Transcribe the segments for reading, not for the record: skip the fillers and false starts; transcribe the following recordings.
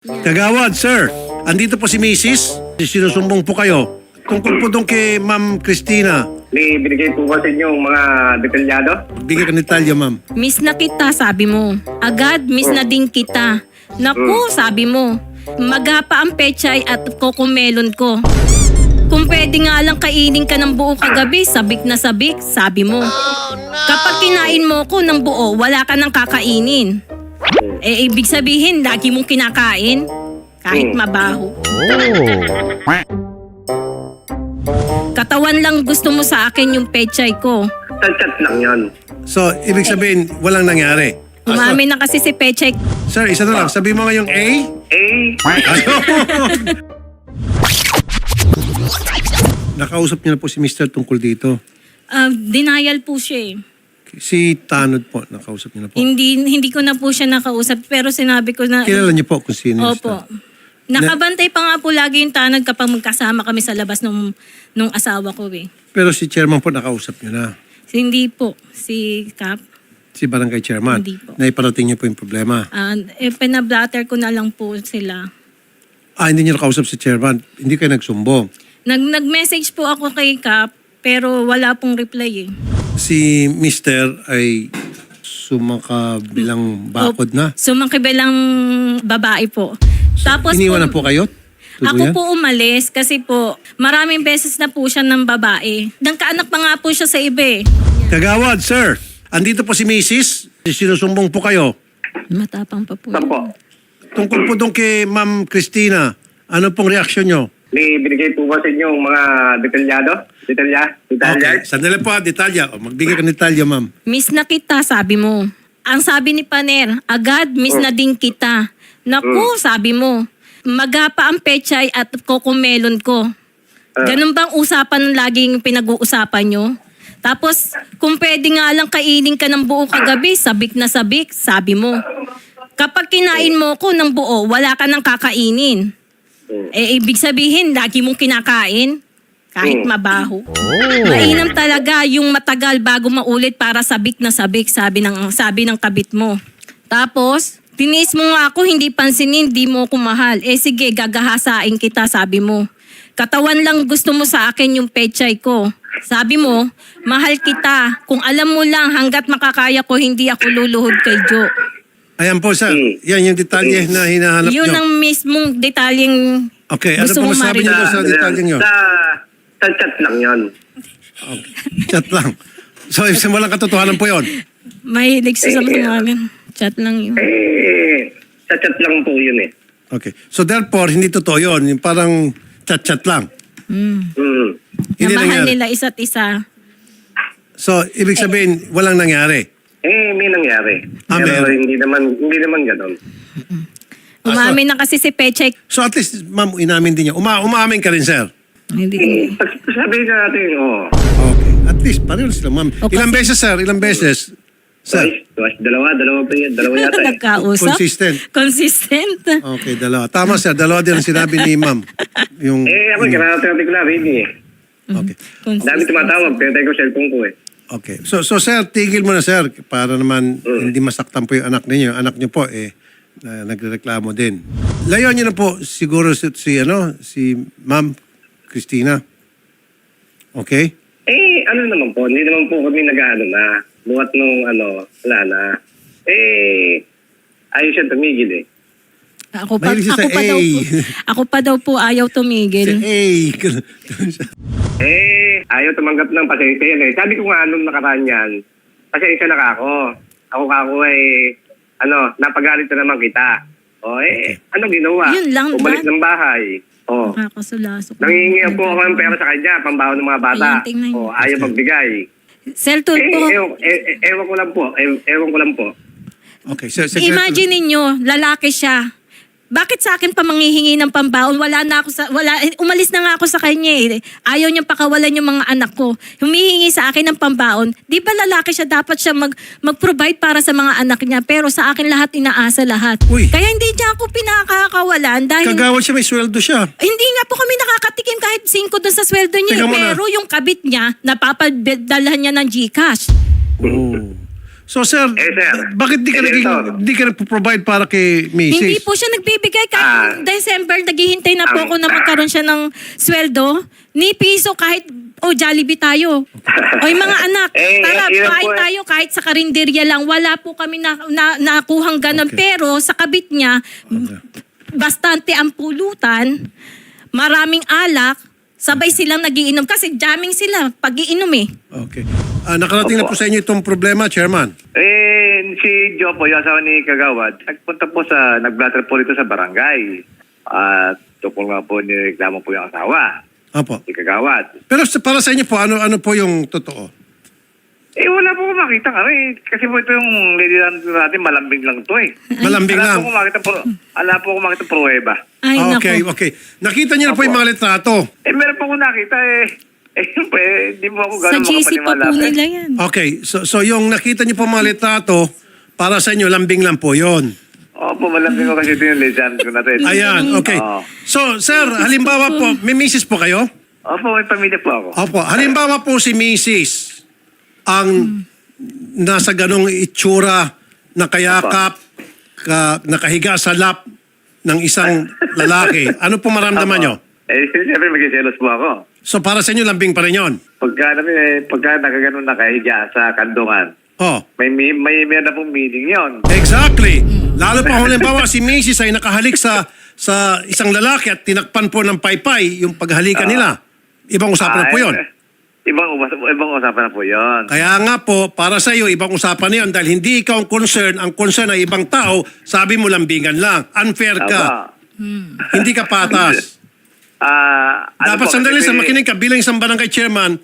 Kagawad, sir. Andito po si Mrs. Sinusumbong po kayo. Tungkol po doon kay Ma'am Christina. May binigay po ba sa inyo mga detalyado? Bigyan ka ni Talia, ma'am. Miss na kita, sabi mo. Agad, miss na din kita. Naku, sabi mo. Magapa ang pechay at kokomelon ko. Kung pwede nga lang kainin ka ng buo kagabi, sabik na sabik, sabi mo. Kapag kinain mo ko ng buo, wala ka nang kakainin. Eh, ibig sabihin, lagi mong kinakain. Kahit mabaho. Katawan lang gusto mo sa akin yung pechay ko. Chat lang yon. So, ibig sabihin, walang nangyari. Umamin na kasi si Pechay. Sir, isa na lang. Sabi mo ngayong A? Ayun. Nakausap niyo na po si Mr. tungkol dito. Denial po siya eh. Si Tanod po, nakausap niyo na po. Hindi ko na po siya nakausap pero sinabi ko na... Kilala niyo po kung sino yung Opo. staff. Nakabantay pa nga po lagi yung tanod kapag magkasama kami sa labas nung asawa ko eh. Pero si chairman po, nakausap niyo na. Hindi po. Si Cap. Si barangay chairman. Hindi po. Naiparating niyo po yung problema. Pinablatter ko na lang po sila. Hindi niyo nakausap si chairman. Hindi kayo nagsumbong. Nag-message po ako kay Cap pero wala pong reply eh. Si Mr. ay sumakabilang bakod na. Sumangkibelang babae po. Tapos Iniwan na po kayo? Ako po umalis kasi po maraming beses na po siya ng babae. Nagkaanak pa nga po siya sa iba eh. Kagawad, sir. Andito po si Mrs. Sinusumbong po kayo. Matapang pa po. Saan po? Tungkol po doon kay Ma'am Christina. Ano pong reaksyon nyo? May binigay po ba sa inyo mga detalyado? Detalya? Okay, sandali po, detalya. Magbigay ka ng detalya, ma'am. Miss na kita, sabi mo. Ang sabi ni Paner, agad miss na din kita. Naku, sabi mo. Magapa ang pechay at kokomelon ko. Ganun bang usapan laging pinag-uusapan nyo? Tapos, kung pwede nga lang kainin ka ng buo kagabi, sabik na sabik, sabi mo. Kapag kinain mo ko ng buo, wala ka nang kakainin. Eh, ibig sabihin, lagi mong kinakain. Kahit mabaho. Mainam talaga yung matagal bago maulit para sabik na sabik, sabi ng kabit mo. Tapos, tiniis mo nga ako, hindi pansinin, di mo ako mahal. Eh sige, gagahasain kita, sabi mo. Katawan lang gusto mo sa akin yung pechay ko. Sabi mo, mahal kita. Kung alam mo lang, hanggat makakaya ko, hindi ako luluhod kay Jo. Ayan po, sir. Yan yung detalye na hinahanap Yun nyo. ang mismong detalyeng Okay, ano gusto po mo masabi niyo marinig. sa detalyeng yun? Sa chat lang yon. Chat lang. So, walang katotohanan po yun. Mahilig sa tumagan. Chat lang yun. Sa chat lang po yun eh. Okay. So, therefore, hindi totoo yun. Yung parang chat-chat lang. Hindi Namahan nangyari. nila isa't isa. So, ibig sabihin, walang nangyari. May nangyari. Pero meron. hindi naman gano'n. Umamin na kasi si Pechay. So, at least, ma'am, inamin din niya. Umaamin ka rin, sir. Hindi. Sabi ka natin, Okay. At least, pareho sila, ma'am. Okay. Ilang beses, sir? Ilang beses? Sir? Dalawa pa yan. Dalawa yata eh. Nagkausap? Consistent. Consistent. Okay, dalawa. Tama, sir. Dalawa din ang sinabi ni ma'am. Yung, Ako, kinakatabi ko na rin eh. okay. Dami tumatawag, pinatay ko cellphone ko eh. Okay. So, sir, tigil mo na, sir, para naman hindi masaktan po yung anak ninyo. Yung anak niyo po, nagrereklamo din. Layuan niyo na po siguro si Ma'am Christina. Okay? Ano naman po, hindi naman po kami nag-ano na. Buhat nung wala na. Ayos siya tumigil eh. Mahilig siya sa A. Ako pa daw po ayaw tumigil. Hey! Ayaw tumanggap ng pasensya yan eh. Sabi ko nga nung nakaraan yan, pasensya na ka ako. Ako napagalit na naman kita. Ano ginawa? Yun lang, Bumalik Dan. ng bahay. Nakakasulasok. Nangihingi po ako ng pera sa kanya, pambaho ng mga bata. Ayan, tingnan niyo. Ayaw magbigay. Selton po. Ewan ko lang po. Okay, sir. Imagine ninyo, lalaki siya. Bakit sa akin pa manghihingi ng pambaon? Umalis na nga ako sa kanya eh. Ayaw niyang pakawalan yung mga anak ko. Humihingi sa akin ng pambaon. Di ba lalaki siya, dapat siya mag-provide para sa mga anak niya. Pero sa akin lahat, inaasa lahat. Uy. Kaya hindi niya ako pinakakawalan dahil... Kagawad siya, may sweldo siya. Hindi nga po kami nakakatikim kahit 5 doon sa sweldo niya. Teka muna. Pero yung kabit niya, napapadalhan niya ng GCash. Oh. So sir, Eh, sir. bakit di ka nagpo-provide para kay Mrs.? Hindi po siya nagbibigay. Kahit December, naghihintay na po ako na magkaroon siya ng sweldo. Ni piso kahit, Jollibee tayo. O yung mga anak, tara, yun po kain tayo kahit sa karinderya lang. Wala po kami nakuhang ganun. Okay. Pero sa kabit niya, bastante ang pulutan, maraming alak, sabay silang nagiinom. Kasi jamming sila pag-iinom eh. Okay. Nakarating na po sa inyo itong problema, Chairman. Si Joe po, yung asawa ni Kagawad, nagpunta po nag-blatter po rito sa barangay. At tukol nga po nireklamo po yung asawa, Opo. si Kagawad. Pero para sa inyo po, ano po yung totoo? Wala po ko makita kasi po ito yung lady natin, malambing lang to Malambing lang. Wala po ko makita pruweba. Ay, Okay. Nakita niyo na po yung mga litrato. Meron po ko nakita hindi mo ako Sa gano'n GC pa po nila yan. Okay. So yung nakita niyo po mga litrato, para sa inyo, lambing lang po yon. Opo, malambing ko kasi ito yung legend ko natin. Ayan, okay. Oo. So, sir, halimbawa po, may misis po kayo? Opo, may pamilya po ako. Opo. Halimbawa po si misis ang nasa ganong itsura, nakayakap, nakahiga sa lap ng isang lalaki. Ano po maramdaman nyo? Siyempre mag-selos po ako. So, para sa inyo, lambing pa rin yun? Pagka nakaganon nakahiga sa kandungan, Oh. may meron na pong meaning yon. Exactly. Lalo pa kung halimbawa si Mrs. ay nakahalik sa isang lalaki at tinakpan po ng paypay yung paghalikan nila. Ibang usapan na po yun. Ibang usapan na po yon. Kaya nga po, para sa iyo, ibang usapan na yun dahil hindi ikaw ang concern ay ibang tao, sabi mo lambingan lang. Unfair ka. Hindi ka patas. Dapat sandali sa makinig ka bilang isang barangay chairman,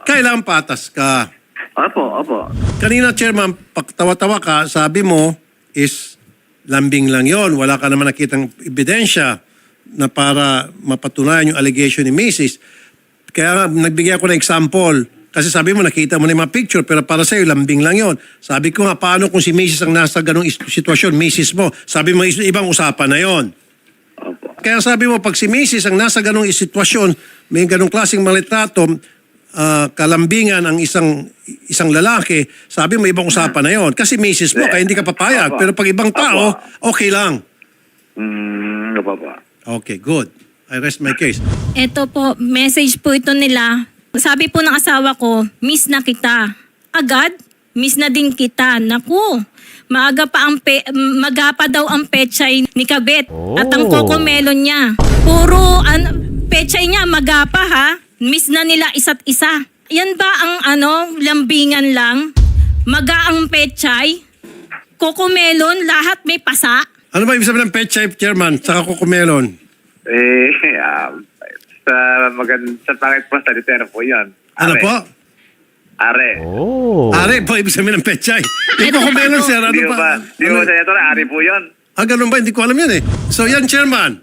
kailangan patas ka. Opo. Kanina, Chairman, pagtawa-tawa ka, sabi mo is lambing lang yon. Wala ka naman nakitang ebidensya na para mapatunayan yung allegation ni Mrs. Kaya nga, nagbigay ako ng example. Kasi sabi mo, nakita mo na yung mga picture, pero para sa'yo, lambing lang yon. Sabi ko nga, paano kung si Mrs. ang nasa ganong sitwasyon, Mrs. mo? Sabi mo, ibang usapan na yon. Opo. Kaya sabi mo, pag si Mrs. ang nasa ganong sitwasyon, may ganong klaseng malitrato, kalambingan ang isang lalaki, sabi mo ibang usapan na yon. Kasi misis mo, kaya hindi ka papayag. Pero pag ibang tao, okay lang. Opo. Okay, good. I rest my case. Ito po, message po ito nila. Sabi po ng asawa ko, miss na kita. Agad, miss na din kita. Naku, maga pa daw ang pechay ni Kabet at ang kokomelon niya. Puro pechay niya, maga pa ha. Miss na nila isa't isa. Yan ba ang lambingan lang? Maga ang pechay? Kokomelon, lahat may pasa? Ano ba ibig sabihin ng pechay, Chairman, saka kukumelon? Sa pangit po, salita na po yan. Ano po? Are. Are po ibig sabihin ng pechay. Yung kukumelon, sir, ano Di mo pa? ba, Senator, are po yun. Ganun ba? Hindi ko alam yan eh. So yan, Chairman,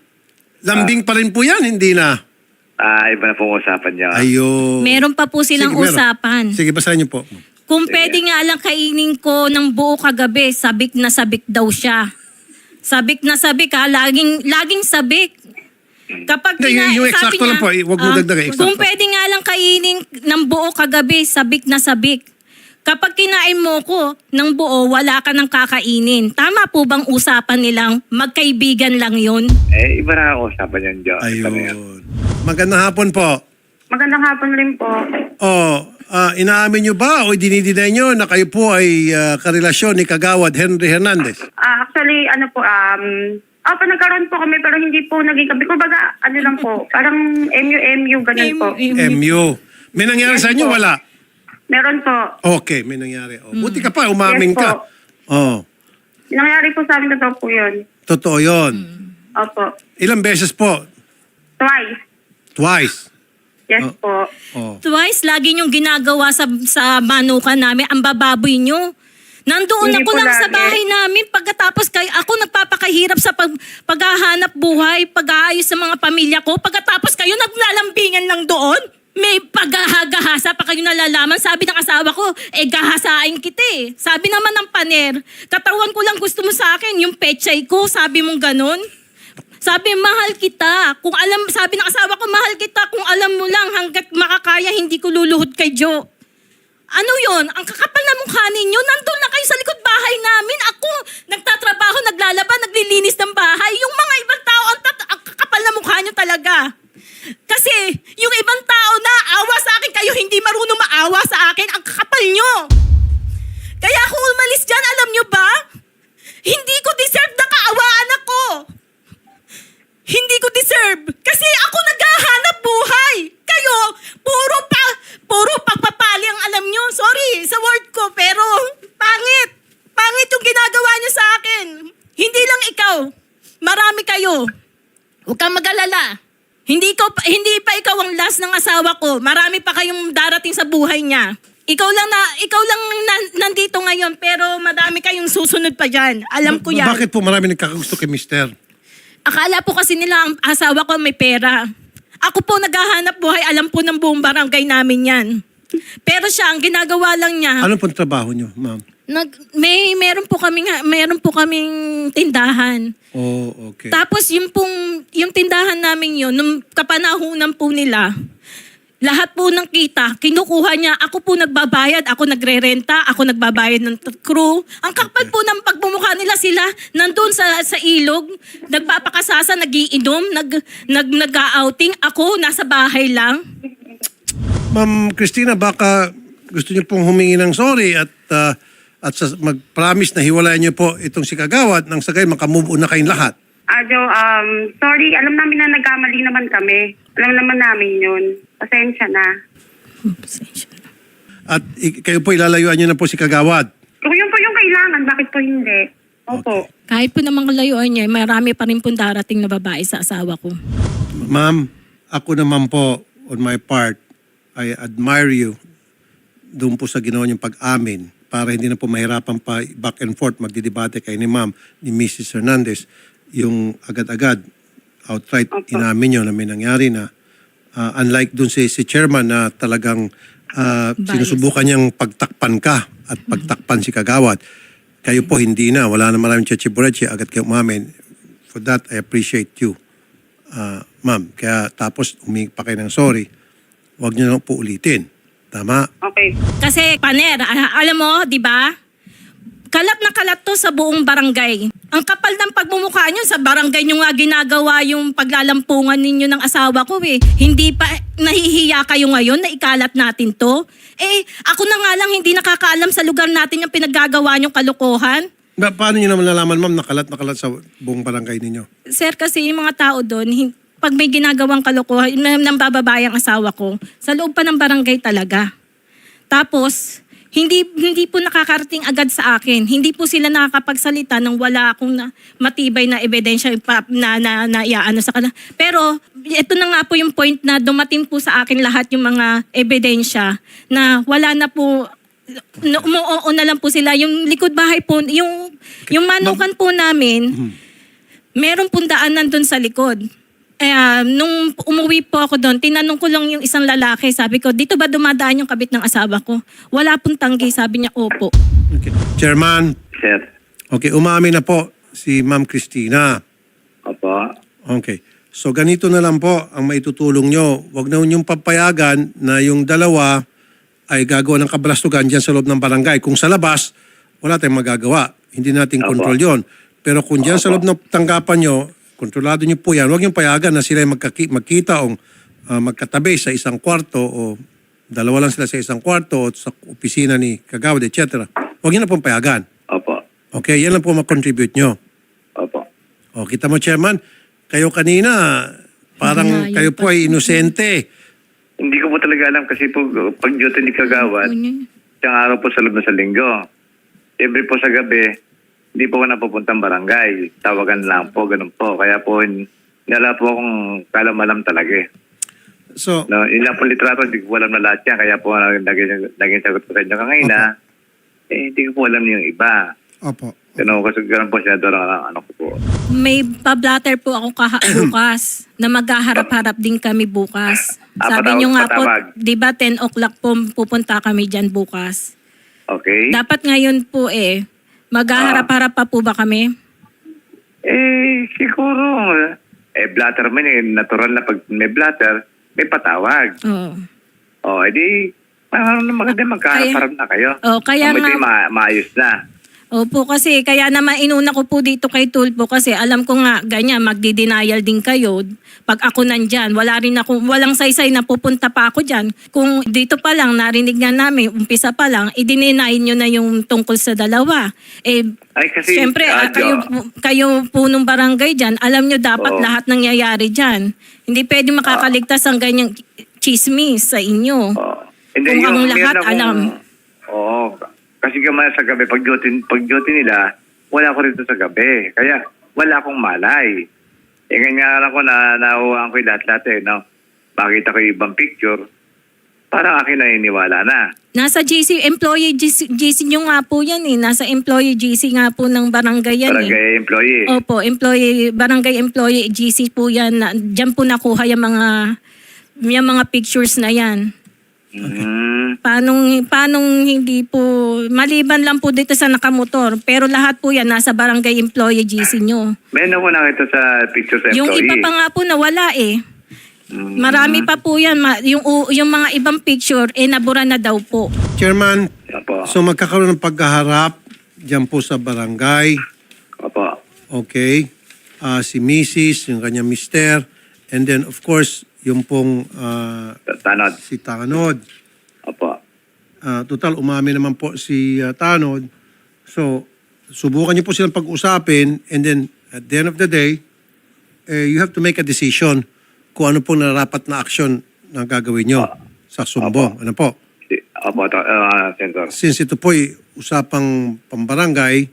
lambing pa rin po yan, hindi na. Iba na pong usapan niya. Ayun. Meron pa po silang Sige, meron. usapan. Sige, basahin niyo po. Kung pwede nga lang kainin ko ng buo kagabi, sabik na sabik daw siya. Sabik na sabik ha, laging sabik. Kapag Hindi, yung sabi eksakto lang po, huwag mo dagdagan, eksakto. Kung pwede nga lang kainin ng buo kagabi, sabik na sabik. Kapag kinain mo ko ng buo, wala ka nang kakainin. Tama po bang usapan nilang magkaibigan lang yun? Iba na ang usapan yan, Joe. Ayun. Magandang hapon po. Magandang hapon rin po. Inaamin nyo ba o dinidinay nyo na kayo po ay karelasyon ni Kagawad Henry Hernandez? Actually, nagkaroon po kami pero hindi po naging kami. Kumbaga, lang po, parang MU, ganun po. MU. May nangyari sa inyo? po. Wala? Meron po. Okay, may nangyari. Buti ka pa, umamin Yes po. ka. Nangyari po sa amin totoo po yun. Totoo yun. Opo. Ilang beses po? Twice. Yes po. Twice, lagi niyong ginagawa sa manukan namin, ang bababoy niyo. Nandoon Hindi ako po lang sa lagi. bahay namin pagkatapos ako nagpapakahirap sa paghahanap buhay, pag-aayos sa mga pamilya ko. Pagkatapos kayo naglalambingan lang doon. May paghahagahasa pa kayo nalalaman. Sabi ng asawa ko, gahasain kita eh. Sabi naman ng paner, katawan ko lang gusto mo sa akin, yung pechay ko, sabi mong ganun. Sabi, mahal kita. Sabi ng asawa ko, mahal kita. Kung alam mo lang, hanggat makakaya, hindi ko luluhod kay Joe. Ano yon? Ang kakapal na mukha ninyo. Nandun na kayo sa likod bahay namin. Ako, nagtatrabaho, naglalaba, naglilinis ng bahay. Yung mga ibang tao, ang kakapal na mukha nyo talaga. Kasi yung ibang tao na awa sa akin, kayo hindi marunong maawa sa akin. Ang kakapal nyo. Kaya kung umalis dyan, alam nyo ba? Hindi ko deserve na kaawaan ako. Hindi ko deserve. Kasi ako naghahanap buhay. Kayo, puro pagpapali ang alam nyo. Sorry sa word ko, pero pangit. Pangit yung ginagawa nyo sa akin. Hindi lang ikaw. Marami kayo. Huwag kang mag-alala. Hindi pa ikaw ang last ng asawa ko. Marami pa kayong darating sa buhay niya. Ikaw lang nandito ngayon, pero madami kayong susunod pa dyan. Alam ko yan. Bakit po marami nagkakagusto kay Mister? Akala po kasi nila ang asawa ko may pera. Ako po naghahanap buhay, alam po ng buong barangay namin yan. Pero siya, ang ginagawa lang niya, Ano pong trabaho niyo, ma'am? meron po kaming tindahan. Oh, okay. Tapos yung tindahan namin yun, nung kapanahunan po nila, lahat po ng kita, kinukuha niya. Ako po nagbabayad, ako nagre-renta, ako nagbabayad ng crew. Ang kapal po ng pagmumukha nila, sila nandun sa ilog, nagpapakasasa, nagiinom, nag-outing. Ako nasa bahay lang. Ma'am Christina, baka gusto niyo pong humingi ng sorry at mag-promise na hiwalayan niyo po itong si Kagawad nang sagay makamove on na kayong lahat. Sorry, alam namin na nagkamali naman kami. Alam naman namin yun. Pasensya na. At kayo po ilalayuan niyo na po si Kagawad. Kung yun po yung kailangan, bakit po hindi? Opo. Kahit po namang layuan niya, marami pa rin po darating na babae sa asawa ko. Ma'am, ako naman po, on my part, I admire you doon po sa ginawa niyong pag-amin para hindi na po mahirapan pa back and forth magdidebate kayo ni Ma'am, ni Mrs. Hernandez, yung agad-agad, outright inamin niyo na may nangyari na unlike doon si Chairman na talagang sinusubukan niyang pagtakpan ka at pagtakpan si Kagawad. Kayo po hindi na, wala na maraming chechiburechi, agad kayo umamin. For that, I appreciate you, ma'am. Kaya tapos humingi pa kayo ng sorry, huwag niyo na po ulitin. Tama? Okay. Kasi, Paner, alam mo, di ba? Kalat na kalat to sa buong barangay. Ang kapal ng pagmumukha nyo, sa barangay nyo nga ginagawa yung paglalampungan ninyo ng asawa ko eh. Hindi pa nahihiya kayo ngayon na ikalat natin to? Eh, ako na nga lang hindi nakakaalam sa lugar natin yung pinaggagawa nyong kalokohan. Paano niyo naman nalaman, ma'am, nakalat sa buong barangay ninyo? Sir, kasi yung mga tao doon, pag may ginagawang kalokohan, ng bababayang asawa ko, sa loob pa ng barangay talaga. Tapos, hindi po nakakarating agad sa akin. Hindi po sila nakakapagsalita nang wala akong matibay na ebidensya na iaano sa kanila. Pero ito na nga po yung point na dumating po sa akin lahat yung mga ebidensya na wala na po, umuo na lang po sila. Yung likod bahay po, yung manukan po namin, meron pong daanan doon sa likod. Nung umuwi po ako doon, tinanong ko lang yung isang lalaki. Sabi ko, dito ba dumadaan yung kabit ng asawa ko? Wala pong tanggi. Sabi niya, opo. Okay. Chairman, Sir. okay, umamin na po si Ma'am Christina. Opo. Okay. So ganito na lang po ang maitutulong nyo. Huwag na yung papayagan na yung dalawa ay gagawa ng kabalastugan dyan sa loob ng barangay. Kung sa labas, wala tayong magagawa. Hindi natin control yon. Pero kung dyan sa loob ng tanggapan nyo, kontrolado nyo po yan. Huwag yung payagan na sila magkita o magkatabi sa isang kwarto o dalawa lang sila sa isang kwarto o sa opisina ni Kagawad, etc. Huwag yun na pong payagan. Opo. Okay, yan lang po mag-contribute nyo. Opo. O, kita mo, Chairman, kayo kanina, parang kayo po ay inosente. Hindi ko po talaga alam kasi po pag duty ni Kagawad, isang araw po sa loob na sa linggo. Every po sa gabi, hindi po ako napupuntang barangay. Tawagan lang po, ganun po. Kaya po, nila po akong kalam-alam talaga eh. So, No, yun lang po litrato, hindi ko alam na lahat yan. Kaya po, naging sagot ko sa inyo kanina. Hindi ko po alam yung iba. opo. Ganun po siya doon ang ano ko po. May pa-blatter po ako bukas na maghaharap-harap din kami bukas. Sabi niyo nga po, di ba 10 o'clock po pupunta kami dyan bukas. Okay? Dapat ngayon po maghaharap-harap pa po ba kami? Siguro. Blatter man natural na pag may blatter, may patawag. Oo. Edi, maganda magkaharap na kayo. Kaya Kung ito'y nga, maayos na. opo, kasi kaya naman inuna ko po dito kay Tulfo kasi alam ko nga ganyan, magdi-denial din kayo. Pag ako nandyan, walang saysay na pupunta pa ako dyan. Kung dito pa lang, narinig nga namin, umpisa pa lang, i-deny nyo na yung tungkol sa dalawa. Ay, kasi, Siyempre, kayo po nung barangay dyan, alam nyo dapat Oo. lahat nangyayari dyan. Hindi pwede makakaligtas ang ganyang chismis sa inyo. Hindi, Kung ang lahat meron akong- alam. Oo. Kasi gamaya sa gabi, pag duty nila, wala ko rito sa gabi. Kaya wala akong malay. Ganyan lang ko na nauuhaan ko yung lahat-lahat no? Makita ko yung ibang picture, parang akin naniniwala na. Nasa employee GC nyo nga po yan eh. Nasa employee GC nga po ng barangay yan Barangay eh. employee. Opo, barangay employee GC po yan. Diyan po nakuha yung mga pictures na yan. Paanong hindi po, maliban lang po dito sa nakamotor, pero lahat po yan nasa barangay employee GC nyo. Meron ako nakita sa picture sa Yung employee. iba pa nga po nawala eh. Marami pa po yan. Yung mga ibang picture, nabura na daw po. Chairman, Opo. so magkakaroon ng pagkaharap dyan po sa barangay. Opo. Okay. Si Mrs., yung kanyang mister, and then of course, yung pong Tanod. si Tanod. Opo. Total, umami naman po si Tanod. So, subukan niyo po silang pag-usapin and then at the end of the day, you have to make a decision kung ano pong nararapat na action na gagawin nyo sa sumbong. Ano po? Opo, Senator. Since ito po ay usapang pambarangay,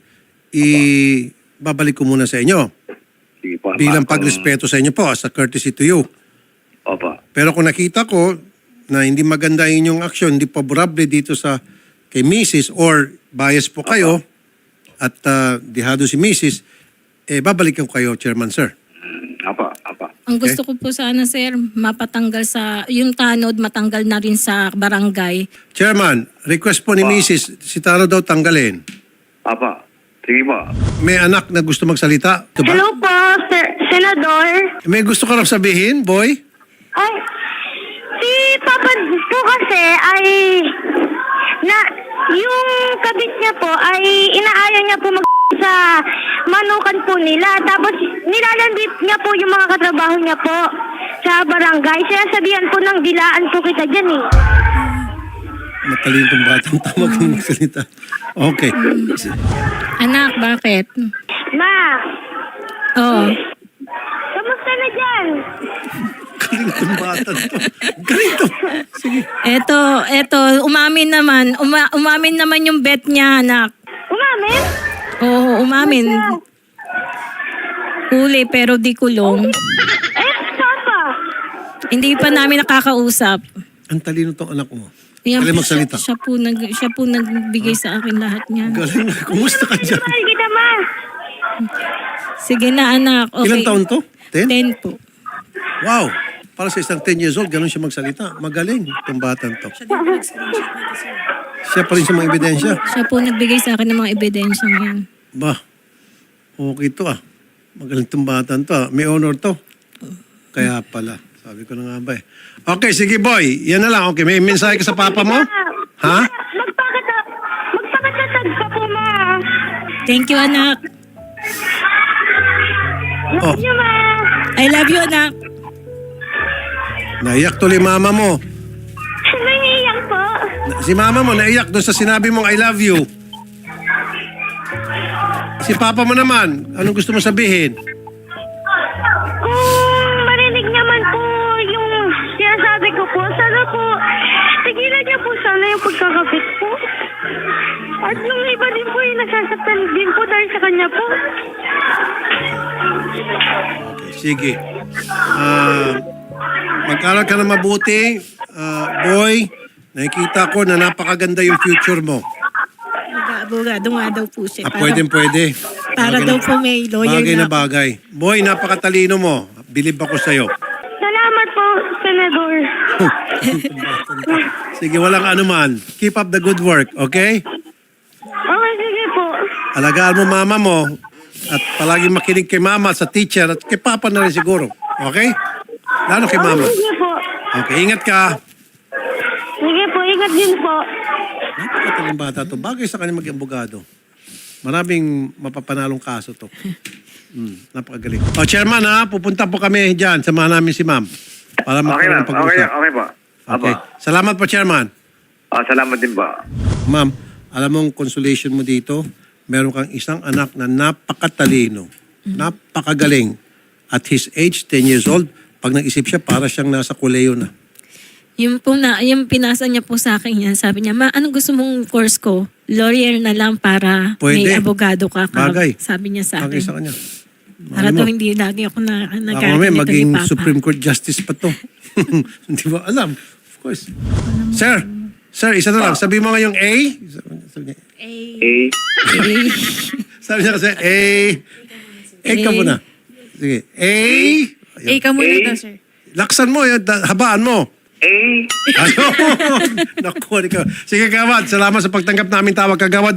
babalik ko muna sa inyo. Sige po. Bilang pagrespeto sa inyo po, as a courtesy to you. Opo. Pero kung nakita ko na hindi maganda inyong aksyon, hindi favorable dito sa kay Mrs. or bias po kayo at dihado si Mrs., babalikan ko kayo, Chairman, sir. Opo. Opo. Ang gusto ko po sana, sir, mapatanggal yung Tanod, matanggal na rin sa barangay. Chairman, request po ni Mrs. si Tano daw tanggalin. Opo. Sige po. May anak na gusto magsalita. Ito ba? Hello po, Senador. May gusto ka rin sabihin, boy? Ay, si Papa po kasi ay yung kabit niya po ay inaayaw niya po sa manukan po nila. Tapos nilalambit niya po yung mga katrabaho niya po sa barangay. Sinasabihan po ng dilaan po kita dyan eh. Matalino itong batang tawag ng magsalita. Okay. Anak, bakit? Ma, Oo. kamusta na dyan? Galing itong batang to. Galing to. Sige. Eto, umamin naman yung bet niya, anak. Umamin? Oo, umamin. Huli pero di kulong. Papa. Hindi pa namin nakakausap. Ang talino tong anak mo. Yan Galing po, magsalita. Siya po nagbigay sa akin lahat niyan. Galing. Kumusta ka dyan? Mahal kita, ma. Sige na, anak. Okay. Ilang taon to? 10? 10 po. Wow. Para sa isang 10 years old, ganun siya magsalita. Magaling itong batang to. Siya pa rin sa mga ebidensya. Siya po nagbigay sa akin ng mga ebidensya ngayon. Ba, okay to ah. Magaling itong batang to ah. May honor to. Kaya pala. Sabi ko na nga ba eh. Okay, sige boy. Yan na lang. Okay, may mensahe ka sa papa mo? Ha? Magpakatatag ka po, ma. Thank you, anak. Oh, Love you, ma. I love you, anak. naiyak tuloy mama mo. Nangiyak po. Si mama mo naiyak doon sa sinabi mong I love you. Si papa mo naman, anong gusto mo sabihin? Kung marinig naman po yung sinasabi ko po, sana po, tigilan niya po sana yung pagkakapit po. At yung iba din po yung nasasaktan din po dahil sa kanya po. Okay, sige. Mag-aral ka na mabuti. Boy, nakikita ko na napakaganda yung future mo. Abogado nga daw po siya. Pwede. Para daw po may lawyer Bagay na na. bagay. Boy, napakatalino mo. Bilib ako sa'yo. Salamat po, Senador. Sige, walang anuman. Keep up the good work, okay? Okay, sige po. Alagaan mo mama mo at palagi makinig kay mama sa teacher at kay papa na rin siguro. Okay? Lalo kay mama. Sige po. Okay, ingat ka. Sige po, ingat salamat din po. Napakataling bata to. Bagay sa kanya maging abogado. Maraming mapapanalong kaso to. Napakagaling. O, Chairman ha, pupunta po kami dyan. Samahan namin si ma'am. Para Okay magkaroon ma'am. ng pag-usap. Okay po. Apo. Okay. Salamat po, Chairman. Salamat din po. Ma'am, alam mong consolation mo dito, meron kang isang anak na napakatalino, napakagaling. At his age, 10 years old, pag nag-isip siya, para siyang nasa koleyo na. Yung pinasa niya po sa akin yan. Sabi niya, ma, anong gusto mong course ko? Lawyer na lang para Pwede. may abogado ka. Bagay. Sabi niya sa Bagay akin. sa kanya. Para Ano daw mo? hindi lagi ako na Ako nagkakalito may ni maging Papa. Supreme Court Justice pa to. Hindi ba alam? Of course. Sir, isa na lang. Sabi mo nga yung A. Sabi niya, sabi niya kasi A. A ka muna. Sige. A. Ka muna daw, sir. Laksan mo, habaan mo. Ayun. Naku, ikaw. Sige, Kagawad. Salamat sa pagtanggap namin tawag, Kagawad.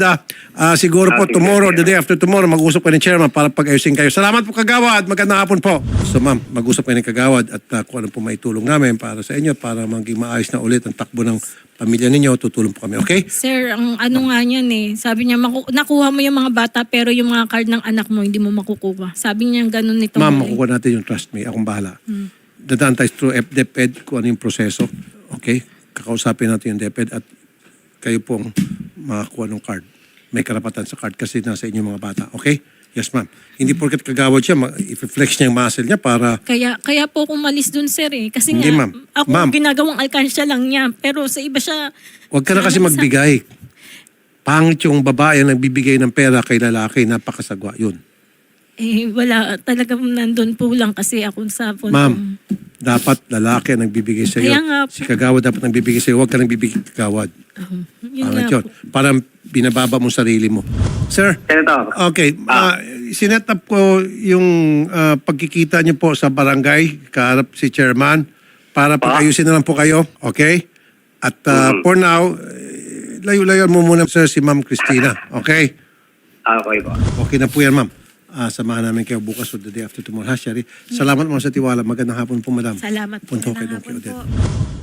Siguro po, tomorrow, the day after tomorrow, mag-usap kayo ng chairman para pag-ayusin kayo. Salamat po, Kagawad. Magandang hapon po. So, ma'am, mag-usap kayo ng Kagawad at kung ano po may tulong namin para sa inyo, para maging maayos na ulit ang takbo ng pamilya ninyo, tutulong po kami, okay? Sir, ang ano nga niyan eh. Sabi niya, nakuha mo yung mga bata pero yung mga card ng anak mo, hindi mo makukuha. Sabi niya ganun nito. Ma'am, makukuha natin yung trust me. Akong bahala. Dadaan tayo through DepEd kung ano yung proseso. Okay? Kakausapin natin yung DepEd at kayo pong makakuha ng card. May karapatan sa card kasi nasa inyo mga bata. Okay? Yes, ma'am. Hindi porket Kagawad siya, i-flex niya yung muscle niya para... Kaya po ako umalis dun, sir eh. Kasi Hindi, nga, ma'am. ako Ma'am. ginagawang alkansya lang niya. Pero sa iba siya... Huwag ka na kasi magbigay. Pangit yung babae na nagbibigay ng pera kay lalaki. Napakasagwa yun. Eh, wala. Talagang nandun po lang kasi ako sa phone. Ma'am, dapat lalaki ang nagbibigay sa iyo. Kaya nga po. Si Kagawad dapat nagbibigay sa iyo. Huwag ka nagbibigay kay Kagawad. Yun Pangit nga yun. po. Parang binababa mo sarili mo. Sir, Senator. okay. Sinet up ko yung pagkikita niyo po sa barangay, kaharap si chairman, para pag-ayusin na lang po kayo. Okay? At for now, layo-layo mo muna, sir, si Ma'am Christina. Okay? Okay po. Okay na po yan, ma'am. Samahan namin kayo bukas o the day after tomorrow. Ha, Sherry? Salamat mo sa tiwala. Magandang hapon po, madam. Salamat po. Punta ko kay Magandang Don hapon Quixote. po.